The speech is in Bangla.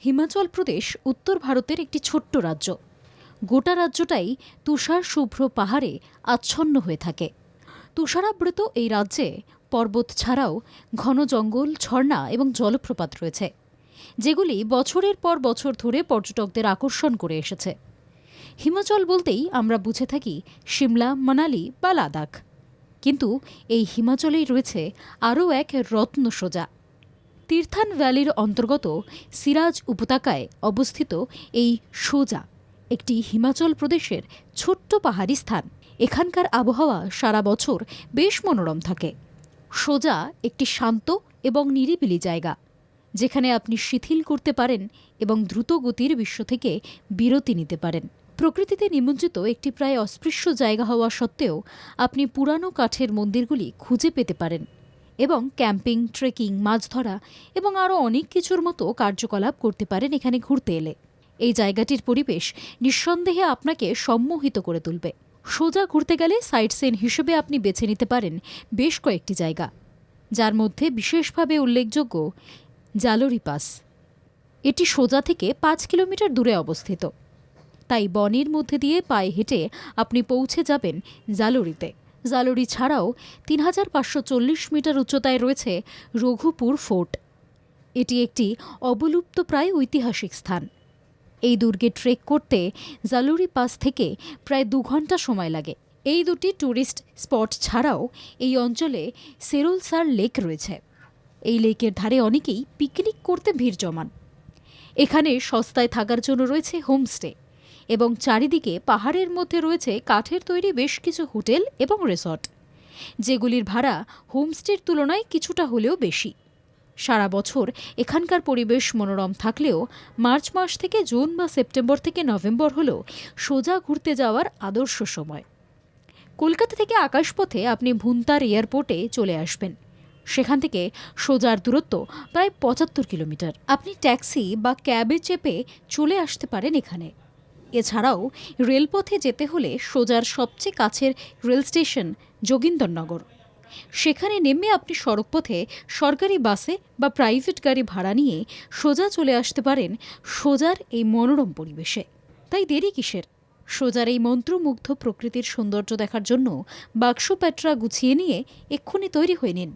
হিমাচল প্রদেশ উত্তর ভারতের একটি ছোট্ট রাজ্য। গোটা রাজ্যটাই তুষার শুভ্র পাহাড়ে আচ্ছন্ন হয়ে থাকে। তুষারাবৃত এই রাজ্যে পর্বত ছাড়াও ঘন জঙ্গল, ঝর্ণা এবং জলপ্রপাত রয়েছে, যেগুলি বছরের পর বছর ধরে পর্যটকদের আকর্ষণ করে এসেছে। হিমাচল বলতেই আমরা বুঝে থাকি সিমলা, মানালি বা লাদাখ, কিন্তু এই হিমাচলেই রয়েছে আরও এক রত্ন সোজা। তীর্থান ভ্যালির অন্তর্গত সিরাজ উপত্যকায় অবস্থিত এই সোজা একটি হিমাচল প্রদেশের ছোট্ট পাহাড়ি স্থান। এখানকার আবহাওয়া সারা বছর বেশ মনোরম থাকে। সোজা একটি শান্ত এবং নিরিবিলি জায়গা, যেখানে আপনি শিথিল করতে পারেন এবং দ্রুত গতির বিশ্ব থেকে বিরতি নিতে পারেন। প্রকৃতিতে নিমজ্জিত একটি প্রায় অস্পৃশ্য জায়গা হওয়া সত্ত্বেও আপনি পুরানো কাঠের মন্দিরগুলি খুঁজে পেতে পারেন এবং ক্যাম্পিং, ট্রেকিং, মাছ ধরা এবং আরও অনেক কিছুর মতো কার্যকলাপ করতে পারেন এখানে ঘুরতে এলে। এই জায়গাটির পরিবেশ নিঃসন্দেহে আপনাকে সম্মোহিত করে তুলবে। সোজা ঘুরতে গেলে সাইট সিন হিসেবে আপনি বেছে নিতে পারেন বেশ কয়েকটি জায়গা, যার মধ্যে বিশেষভাবে উল্লেখযোগ্য জালোরি পাস। এটি সোজা থেকে 5 কিলোমিটার দূরে অবস্থিত, তাই বনের মধ্যে দিয়ে পায়ে হেঁটে আপনি পৌঁছে যাবেন জালোরিতে। জালোরি ছাড়াও 3540 মিটার উচ্চতায় রয়েছে রঘুপুর ফোর্ট। এটি একটি অবলুপ্তপ্রায় ঐতিহাসিক স্থান। এই দুর্গে ট্রেক করতে জালোরি পাস থেকে প্রায় 2 ঘন্টা সময় লাগে। এই দুটি ট্যুরিস্ট স্পট ছাড়াও এই অঞ্চলে সেরুলসার লেক রয়েছে। এই লেকের ধারে অনেকেই পিকনিক করতে ভিড় জমান। এখানে সস্তায় থাকার জন্য রয়েছে হোমস্টে এবং চারিদিকে পাহাড়ের মধ্যে রয়েছে কাঠের তৈরি বেশ কিছু হোটেল এবং রিসর্ট, যেগুলির ভাড়া হোমস্টের তুলনায় কিছুটা হলেও বেশি। সারা বছর এখানকার পরিবেশ মনোরম থাকলেও মার্চ মাস থেকে জুন বা সেপ্টেম্বর থেকে নভেম্বর হল সোজা ঘুরতে যাওয়ার আদর্শ সময়। কলকাতা থেকে আকাশপথে আপনি ভুন্তার এয়ারপোর্টে চলে আসবেন। সেখান থেকে সোজার দূরত্ব প্রায় 75 কিলোমিটার। আপনি ট্যাক্সি বা ক্যাবে চেপে চলে আসতে পারেন এখানে। এছাড়াও রেলপথে যেতে হলে সোজার সবচেয়ে কাছের রেল স্টেশন যোগিন্দরনগর। সেখানে নেমে আপনি সড়কপথে সরকারি বাসে বা প্রাইভেট গাড়ি ভাড়া নিয়ে সোজা চলে আসতে পারেন সোজার এই মনোরম পরিবেশে। তাই দেরি কিসের? সোজার এই মন্ত্রমুগ্ধ প্রকৃতির সৌন্দর্য দেখার জন্য বাক্স প্যাটরা গুছিয়ে নিয়ে এক্ষুনি তৈরি হয়ে নিন।